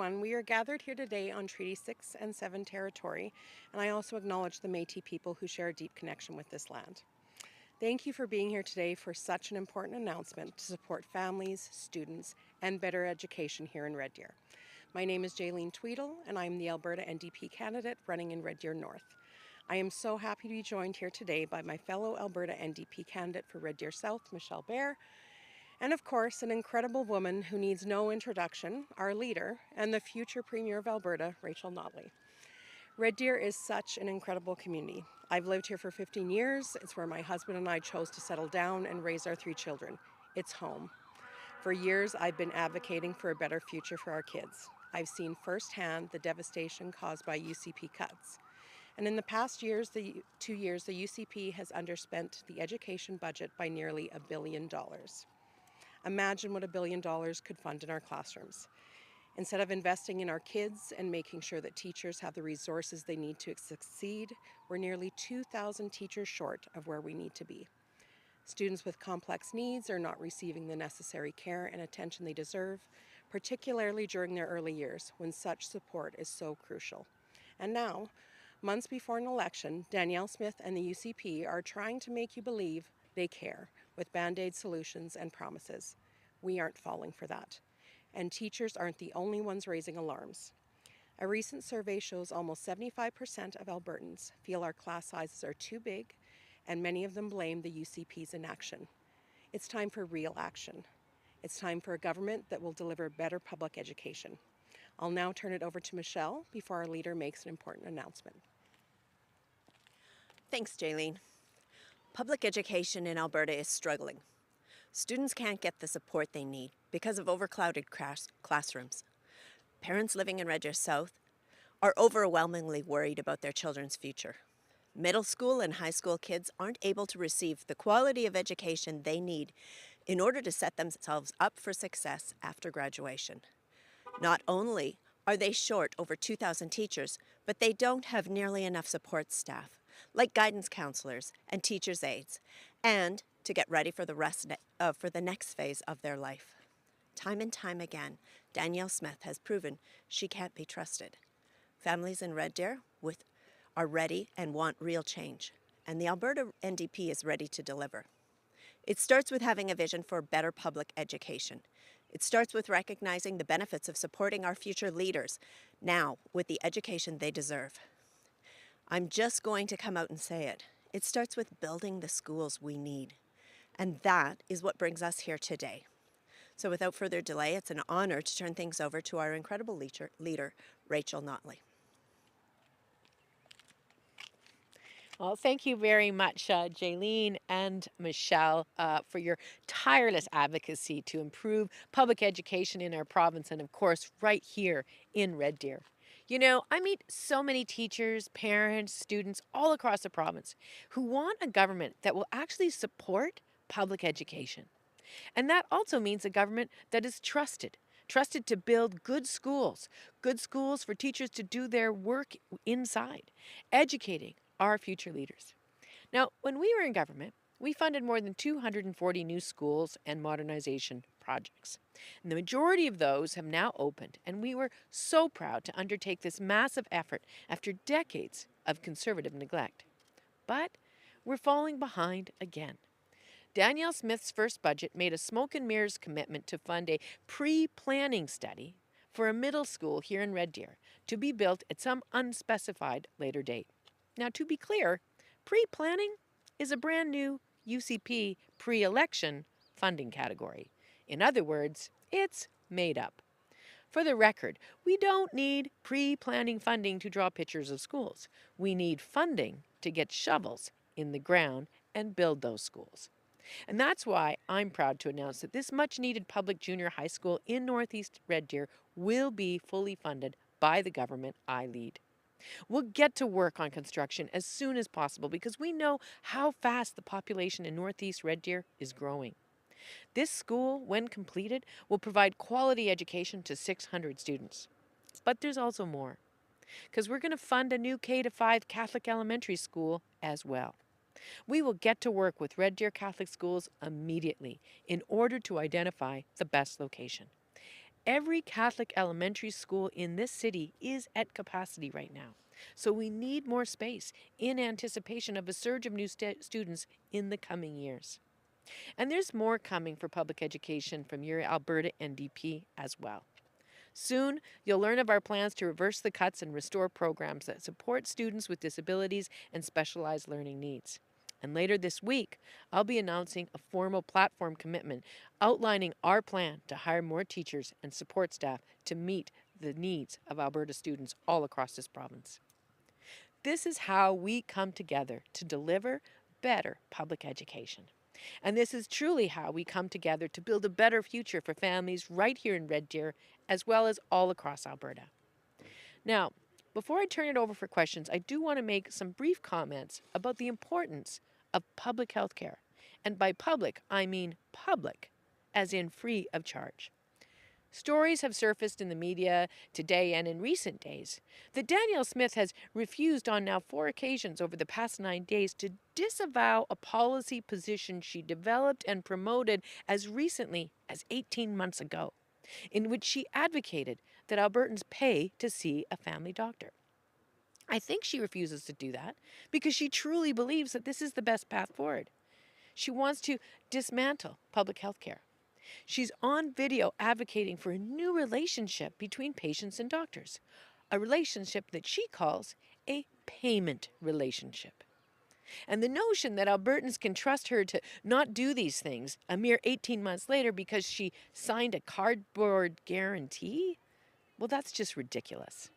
everyone. We are gathered here today on Treaty 6 and 7 territory, and I also acknowledge the Métis people who share a deep connection with this land. Thank you for being here today for such an important announcement to support families, students, and better education here in Red Deer. My name is Jaelene Tweedle, and I'm the Alberta NDP candidate running in Red Deer North. I am so happy to be joined here today by my fellow Alberta NDP candidate for Red Deer South, Baer, and of course, an incredible woman who needs no introduction, our leader, and the future Premier of Alberta, Notley. Red Deer is such an incredible community. I've lived here for 15 years. It's where my husband and I chose to settle down and raise our 3 children. It's home. For years, I've been advocating for a better future for our kids. I've seen firsthand the devastation caused by UCP cuts. And in the past 2 years, the UCP has underspent the education budget by nearly $1 billion. Imagine what $1 billion could fund in our classrooms. Instead of investing in our kids and making sure that teachers have the resources they need to succeed, we're nearly 2,000 teachers short of where we need to be. Students with complex needs are not receiving the necessary care and attention they deserve, particularly during their early years when such support is so crucial. And now, months before an election, Danielle Smith and the UCP are trying to make you believe they care with Band-Aid solutions and promises. We aren't falling for that. And teachers aren't the only ones raising alarms. A recent survey shows almost 75% of Albertans feel our class sizes are too big, and many of them blame the UCP's inaction. It's time for real action. It's time for a government that will deliver better public education. I'll now turn it over to Michelle before our leader makes an important announcement. Thanks, Jaelene. Public education in Alberta is struggling. Students can't get the support they need because of overcrowded classrooms. Parents living in Red Deer South are overwhelmingly worried about their children's future. Middle school and high school kids aren't able to receive the quality of education they need in order to set themselves up for success after graduation. Not only are they short over 2,000 teachers, but they don't have nearly enough support staff, like guidance counselors and teachers' aides, and to get ready for the next phase of their life. Time and time again, Danielle Smith has proven she can't be trusted. Families in Red Deer are ready and want real change, and the Alberta NDP is ready to deliver. It starts with having a vision for better public education. It starts with recognizing the benefits of supporting our future leaders now with the education they deserve. I'm just going to come out and say it. It starts with building the schools we need. And that is what brings us here today. So without further delay, it's an honor to turn things over to our incredible leader, Rachel Notley. Well, thank you very much, Jaelene and Michelle, for your tireless advocacy to improve public education in our province and, of course, right here in Red Deer. You know, I meet so many teachers, parents, students all across the province who want a government that will actually support public education. And that also means a government that is trusted to build good schools for teachers to do their work inside, educating our future leaders. Now, when we were in government, we funded more than 240 new schools and modernization projects. And the majority of those have now opened, and we were so proud to undertake this massive effort after decades of conservative neglect. But we're falling behind again. Danielle Smith's first budget made a smoke and mirrors commitment to fund a pre-planning study for a middle school here in Red Deer to be built at some unspecified later date. Now, to be clear, pre-planning is a brand new UCP pre-election funding category. In other words, it's made up. For the record, we don't need pre-planning funding to draw pictures of schools. We need funding to get shovels in the ground and build those schools. And that's why I'm proud to announce that this much-needed public junior high school in Northeast Red Deer will be fully funded by the government I lead. We'll get to work on construction as soon as possible because we know how fast the population in Northeast Red Deer is growing. This school, when completed, will provide quality education to 600 students. But there's also more, because we're going to fund a new K-5 Catholic elementary school as well. We will get to work with Red Deer Catholic Schools immediately in order to identify the best location. Every Catholic elementary school in this city is at capacity right now. So we need more space in anticipation of a surge of new students in the coming years. And there's more coming for public education from your Alberta NDP as well. Soon, you'll learn of our plans to reverse the cuts and restore programs that support students with disabilities and specialized learning needs. And later this week, I'll be announcing a formal platform commitment outlining our plan to hire more teachers and support staff to meet the needs of Alberta students all across this province. This is how we come together to deliver better public education. And this is truly how we come together to build a better future for families right here in Red Deer, as well as all across Alberta. Now, before I turn it over for questions, I do want to make some brief comments about the importance of public health care. And by public, I mean public, as in free of charge. Stories have surfaced in the media today and in recent days that Danielle Smith has refused on now 4 occasions over the past 9 days to disavow a policy position she developed and promoted as recently as 18 months ago, in which she advocated that Albertans pay to see a family doctor. I think she refuses to do that because she truly believes that this is the best path forward. She wants to dismantle public health care. She's on video advocating for a new relationship between patients and doctors, a relationship that she calls a payment relationship. And the notion that Albertans can trust her to not do these things a mere 18 months later because she signed a cardboard guarantee, well, that's just ridiculous.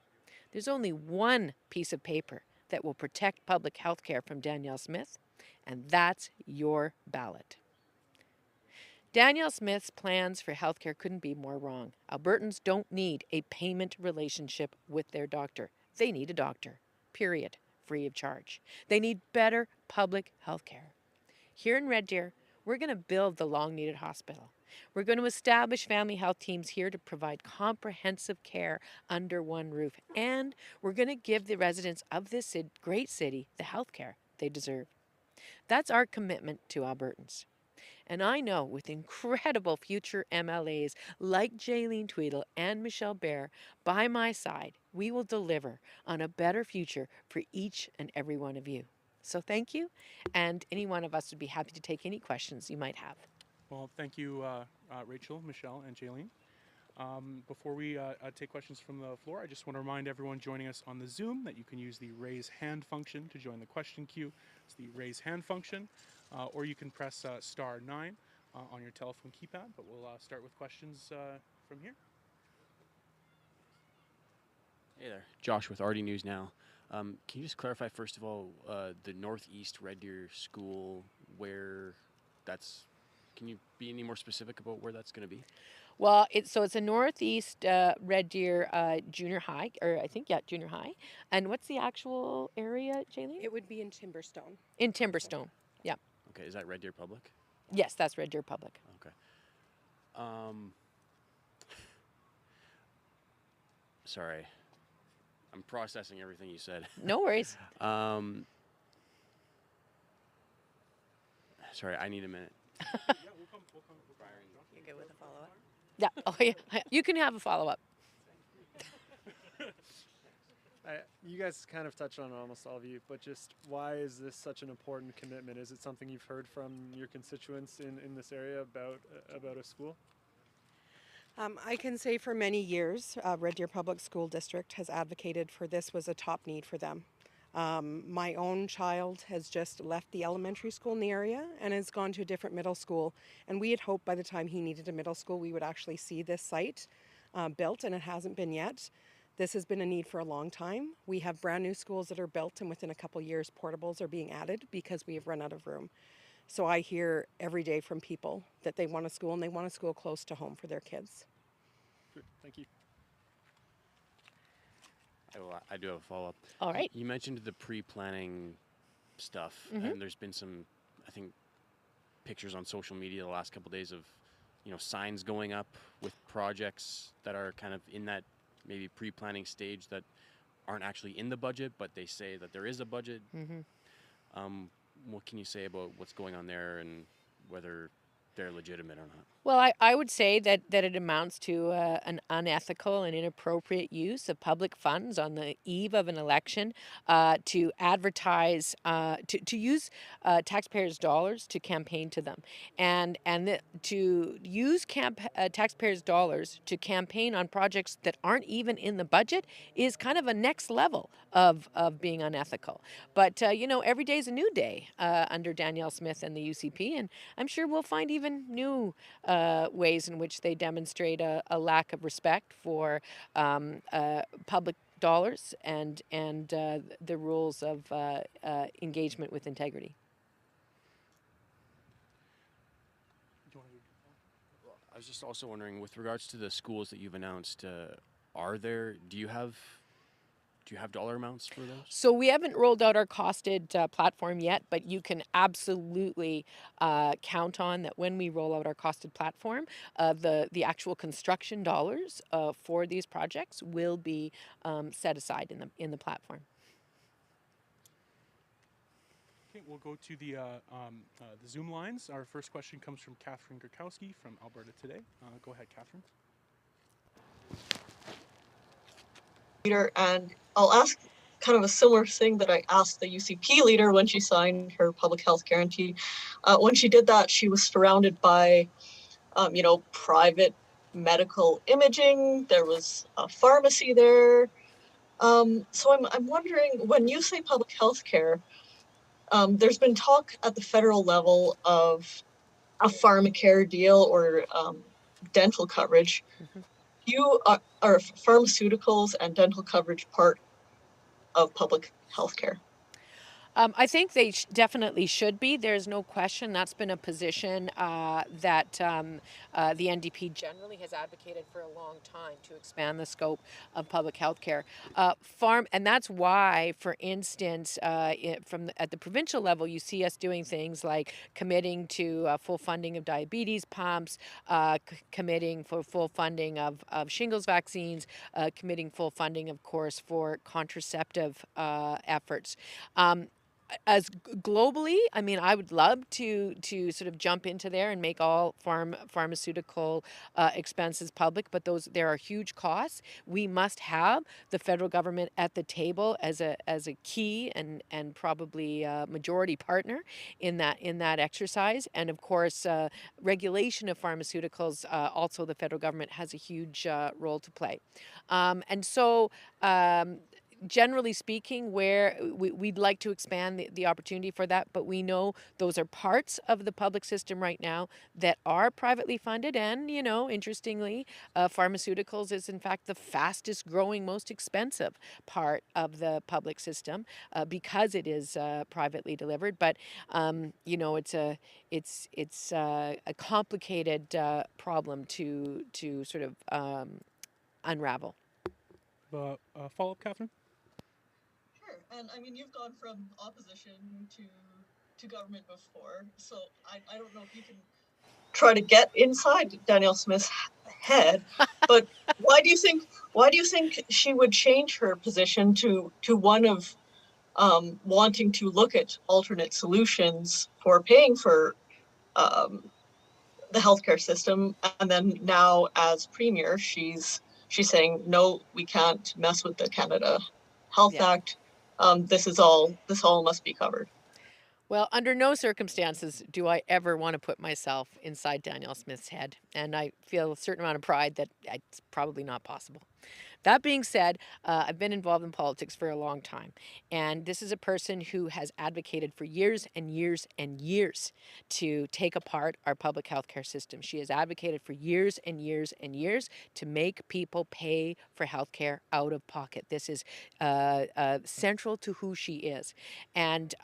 There's only one piece of paper that will protect public health care from Danielle Smith, and that's your ballot. Danielle Smith's plans for healthcare couldn't be more wrong. Albertans don't need a payment relationship with their doctor. They need a doctor, period, free of charge. They need better public health care. Here in Red Deer, we're going to build the long-needed hospital. We're going to establish family health teams here to provide comprehensive care under one roof. And we're going to give the residents of this great city the health care they deserve. That's our commitment to Albertans. And I know with incredible future MLAs like Jaelene Tweedle and Michelle Baer by my side, we will deliver on a better future for each and every one of you. So thank you, and any one of us would be happy to take any questions you might have. Well, thank you, Rachel, Michelle, and Jaelene. Before we take questions from the floor, I just want to remind everyone joining us on the Zoom that you can use the raise hand function to join the question queue. It's the raise hand function, or you can press star 9 on your telephone keypad, but we'll start with questions from here. Hey there, Josh with RD News Now. Can you just clarify, first of all, the Northeast Red Deer School, where that's, can you be any more specific about where that's going to be? Well, it's a Northeast Red Deer junior high, or I think, yeah, junior high. And what's the actual area, Jaelene? It would be in Timberstone. In Timberstone, yeah. Okay, is that Red Deer Public? Yes, that's Red Deer Public. Okay. Sorry, I'm processing everything you said. No worries. Sorry, I need a minute. You're good with a follow-up? Yeah, oh, yeah. You can have a follow-up. You guys kind of touched on it, almost all of you, but just why is this such an important commitment? Is it something you've heard from your constituents in this area about a school? I can say for many years, Red Deer Public School District has advocated for this was a top need for them. My own child has just left the elementary school in the area and has gone to a different middle school. And we had hoped by the time he needed a middle school, we would actually see this site built, and it hasn't been yet. This has been a need for a long time. We have brand new schools that are built, and within a couple years, portables are being added because we have run out of room. So I hear every day from people that they want a school, and they want a school close to home for their kids. Sure. Thank you. I do have a follow-up. All right. You mentioned the pre-planning stuff, and there's been some, I think, pictures on social media the last couple of days of, signs going up with projects that are kind of in that maybe pre-planning stage that aren't actually in the budget, but they say that there is a budget. What can you say about what's going on there and whether they're legitimate or not. Well, I would say that it amounts to an unethical and inappropriate use of public funds on the eve of an election to advertise, to use taxpayers' dollars to campaign to them. To use taxpayers' dollars to campaign on projects that aren't even in the budget is kind of a next level of being unethical. But, every day is a new day under Danielle Smith and the UCP, and I'm sure we'll find even new ways in which they demonstrate a lack of respect for public dollars and the rules of engagement with integrity. I was just also wondering, with regards to the schools that you've announced, do you have dollar amounts for those? So we haven't rolled out our costed platform yet, but you can absolutely count on that when we roll out our costed platform, the actual construction dollars for these projects will be set aside in the platform. Okay, we'll go to the Zoom lines. Our first question comes from Catherine Gurkowski from Alberta Today. Go ahead, Catherine. Leader, and I'll ask kind of a similar thing that I asked the UCP leader when she signed her public health guarantee. When she did that, she was surrounded by, private medical imaging. There was a pharmacy there. So I'm wondering, when you say public health care, there's been talk at the federal level of a pharmacare deal or dental coverage. Mhm. Are pharmaceuticals and dental coverage part of public health care? I think they definitely should be. There's no question. That's been a position that the NDP generally has advocated for a long time to expand the scope of public health care. And that's why, for instance, at the provincial level, you see us doing things like committing to full funding of diabetes pumps, committing for full funding of shingles vaccines, committing full funding, of course, for contraceptive efforts. As globally, I mean, I would love to sort of jump into there and make all pharmaceutical expenses public, but there are huge costs. We must have the federal government at the table as a key and probably majority partner in that exercise. And of course, regulation of pharmaceuticals, also the federal government has a huge role to play. And so. Generally speaking, where we'd like to expand the opportunity for that, but we know those are parts of the public system right now that are privately funded. And, interestingly, pharmaceuticals is in fact the fastest growing, most expensive part of the public system because it is privately delivered. But, it's a complicated problem to sort of unravel. Follow-up, Catherine? Sure. And I mean, you've gone from opposition to government before, so I don't know if you can try to get inside Danielle Smith's head, but why do you think she would change her position to one of wanting to look at alternate solutions for paying for the healthcare system, and then now as premier, she's saying no, we can't mess with the Canada Health Yeah. Act. This all must be covered. Well, under no circumstances do I ever want to put myself inside Danielle Smith's head, and I feel a certain amount of pride that it's probably not possible. That being said, I've been involved in politics for a long time, and this is a person who has advocated for years and years and years to take apart our public healthcare system. She has advocated for years and years and years to make people pay for healthcare out of pocket. This is central to who she is. And,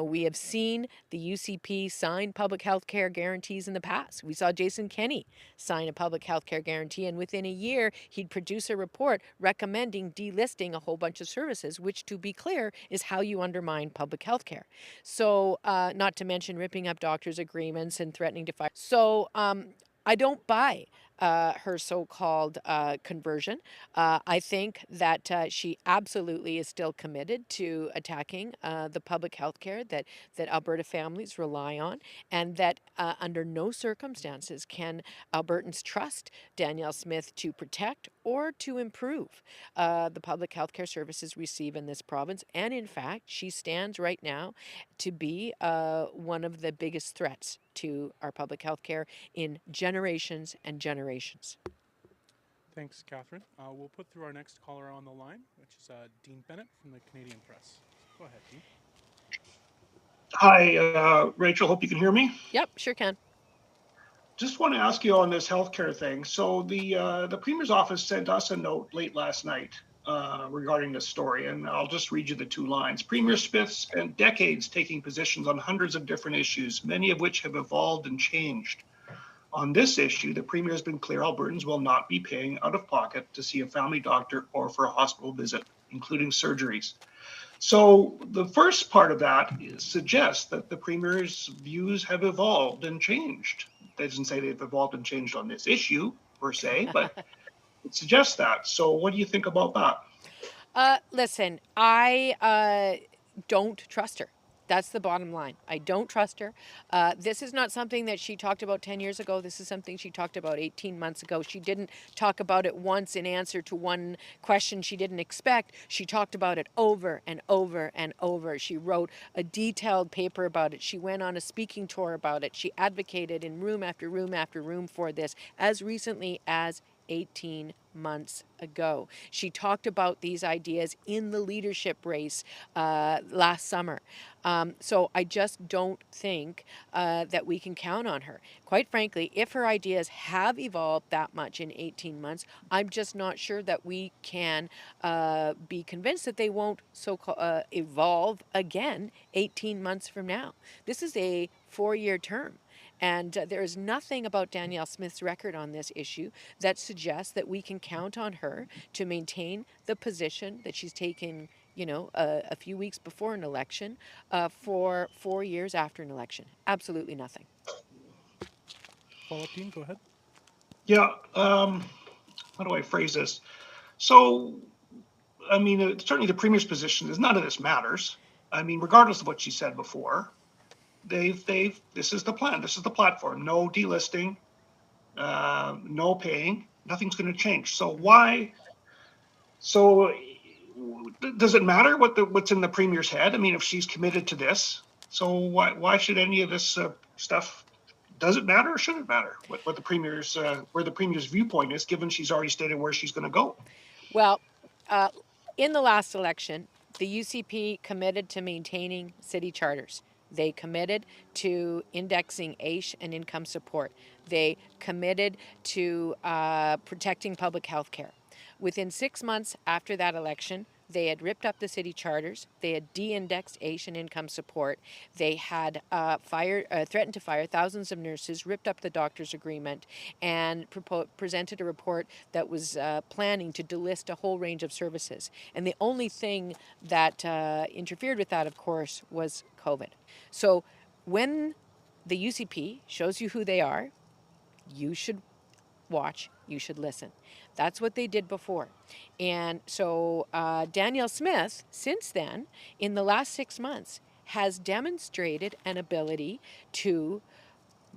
we have seen the UCP sign public health care guarantees in the past. We saw Jason Kenney sign a public health care guarantee, and within a year, he'd produce a report recommending delisting a whole bunch of services, which, to be clear, is how you undermine public health care. So, not to mention ripping up doctors' agreements and threatening to fire. So, I don't buy her so-called conversion. I think that she absolutely is still committed to attacking the public health care that Alberta families rely on, and that under no circumstances can Albertans trust Danielle Smith to protect or to improve the public health care services receive in this province. And in fact, she stands right now to be one of the biggest threats to our public health care in generations and generations. Thanks, Catherine. We'll put through our next caller on the line, which is Dean Bennett from the Canadian Press. Go ahead, Dean. Hi, Rachel. Hope you can hear me. Yep, sure can. Just want to ask you on this healthcare thing. So the Premier's office sent us a note late last night regarding this story, and I'll just read you the 2 lines. Premier Smith spent decades taking positions on hundreds of different issues, many of which have evolved and changed. On this issue, the Premier has been clear Albertans will not be paying out of pocket to see a family doctor or for a hospital visit, including surgeries. So the first part of that suggests that the Premier's views have evolved and changed. It doesn't say they've evolved and changed on this issue per se, but it suggests that. So what do you think about that? Listen, I don't trust her. That's the bottom line. I don't trust her. This is not something that she talked about 10 years ago. This is something she talked about 18 months ago. She didn't talk about it once in answer to one question she didn't expect. She talked about it over and over and over. She wrote a detailed paper about it. She went on a speaking tour about it. She advocated in room after room after room for this as recently as 18 months ago. She talked about these ideas in the leadership race last summer. So I just don't think that we can count on her. Quite frankly, if her ideas have evolved that much in 18 months, I'm just not sure that we can be convinced that they won't evolve again 18 months from now. This is a 4-year term. And there is nothing about Danielle Smith's record on this issue that suggests that we can count on her to maintain the position that she's taken, a few weeks before an election for 4 years after an election. Absolutely nothing. Follow-up, Dean, go ahead. Yeah, how do I phrase this? So, I mean, certainly the Premier's position is none of this matters. I mean, regardless of what she said before, this is the plan. This is the platform. No delisting, no paying. Nothing's going to change. So why? So does it matter what's in the Premier's head? I mean, if she's committed to this, so why should any of this stuff? Does it matter or should it matter? What the Premier's where the Premier's viewpoint is, given she's already stated where she's going to go. Well, in the last election, the UCP committed to maintaining city charters. They committed to indexing AISH and income support. They committed to protecting public health care. Within 6 months after that election, they had ripped up the city charters. They had de-indexed AISH and income support. They had threatened to fire thousands of nurses, ripped up the doctor's agreement, and presented a report that was planning to delist a whole range of services. And the only thing that interfered with that, of course, was COVID. So when the UCP shows you who they are, you should watch, you should listen. That's what they did before. And so Danielle Smith, since then, in the last 6 months, has demonstrated an ability to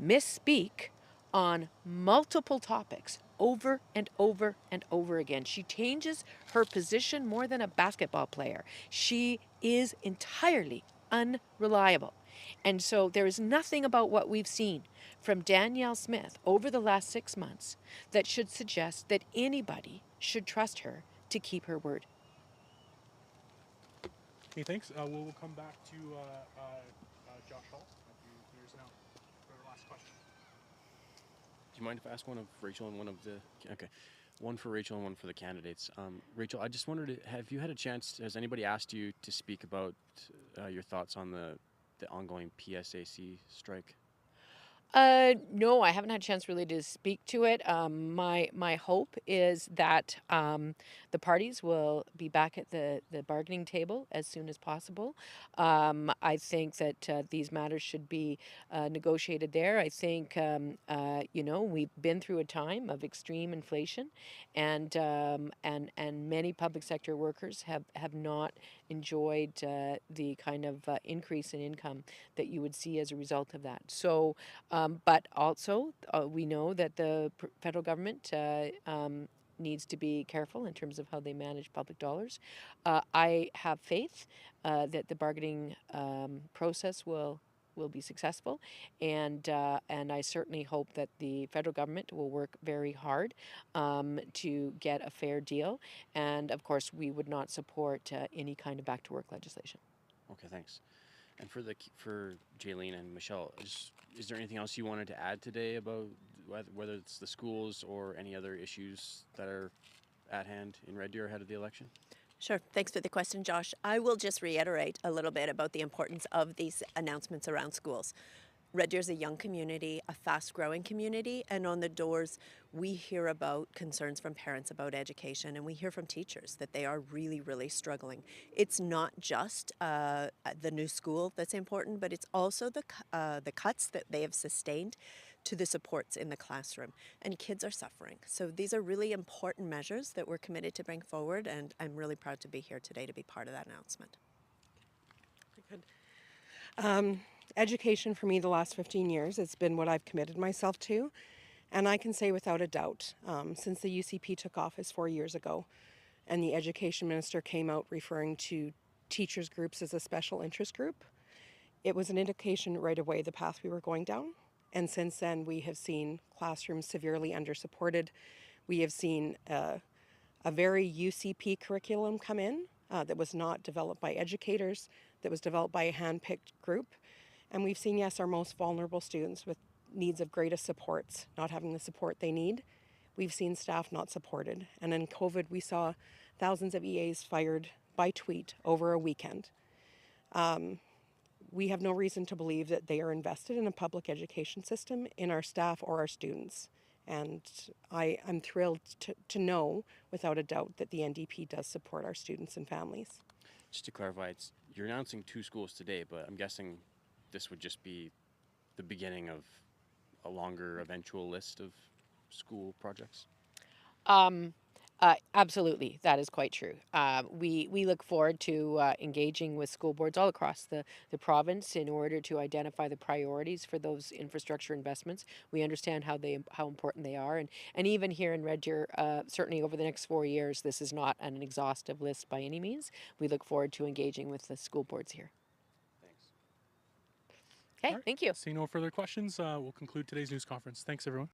misspeak on multiple topics over and over and over again. She changes her position more than a basketball player. She is entirely unreliable. And so there is nothing about what we've seen from Danielle Smith over the last 6 months that should suggest that anybody should trust her to keep her word. Okay, thanks. We'll come back to Josh Hall at the News Now for our last question. Do you mind if I ask one of Rachel and one of the... Okay. One for Rachel and one for the candidates. Rachel, I just wondered, have you had a chance, has anybody asked you to speak about your thoughts on the ongoing PSAC strike? No, I haven't had a chance really to speak to it. My hope is that the parties will be back at the bargaining table as soon as possible. I think that these matters should be negotiated there. I think we've been through a time of extreme inflation, and many public sector workers have not enjoyed the kind of increase in income that you would see as a result of that. So. But also, we know that the federal government needs to be careful in terms of how they manage public dollars. I have faith that the bargaining process will be successful, and I certainly hope that the federal government will work very hard to get a fair deal. And of course, we would not support any kind of back to work legislation. Okay, thanks. And for Jaelene and Michelle, is there anything else you wanted to add today about whether it's the schools or any other issues that are at hand in Red Deer ahead of the election? Sure. Thanks for the question, Josh. I will just reiterate a little bit about the importance of these announcements around schools. Red Deer is a young community, a fast-growing community, and on the doors we hear about concerns from parents about education, and we hear from teachers that they are really, really struggling. It's not just the new school that's important, but it's also the cuts that they have sustained to the supports in the classroom, and kids are suffering. So these are really important measures that we're committed to bring forward, and I'm really proud to be here today to be part of that announcement. Good. Education for me the last 15 years, it's been what I've committed myself to. And I can say without a doubt, since the UCP took office 4 years ago and the education minister came out referring to teachers groups as a special interest group, it was an indication right away the path we were going down. And since then, we have seen classrooms severely under-supported. We have seen a very UCP curriculum come in that was not developed by educators, that was developed by a hand-picked group. And we've seen, yes, our most vulnerable students with needs of greatest supports not having the support they need. We've seen staff not supported. And in COVID, we saw thousands of EAs fired by tweet over a weekend. We have no reason to believe that they are invested in a public education system, in our staff or our students. And I'm thrilled to know, without a doubt, that the NDP does support our students and families. Just to clarify, you're announcing 2 schools today, but I'm guessing this would just be the beginning of a longer eventual list of school projects? Absolutely, that is quite true. We look forward to engaging with school boards all across the province in order to identify the priorities for those infrastructure investments. We understand how important they are, and even here in Red Deer, certainly over the next 4 years, this is not an exhaustive list by any means. We look forward to engaging with the school boards here. Thanks. Okay, Right. thank you. Seeing no further questions, we'll conclude today's news conference. Thanks, everyone.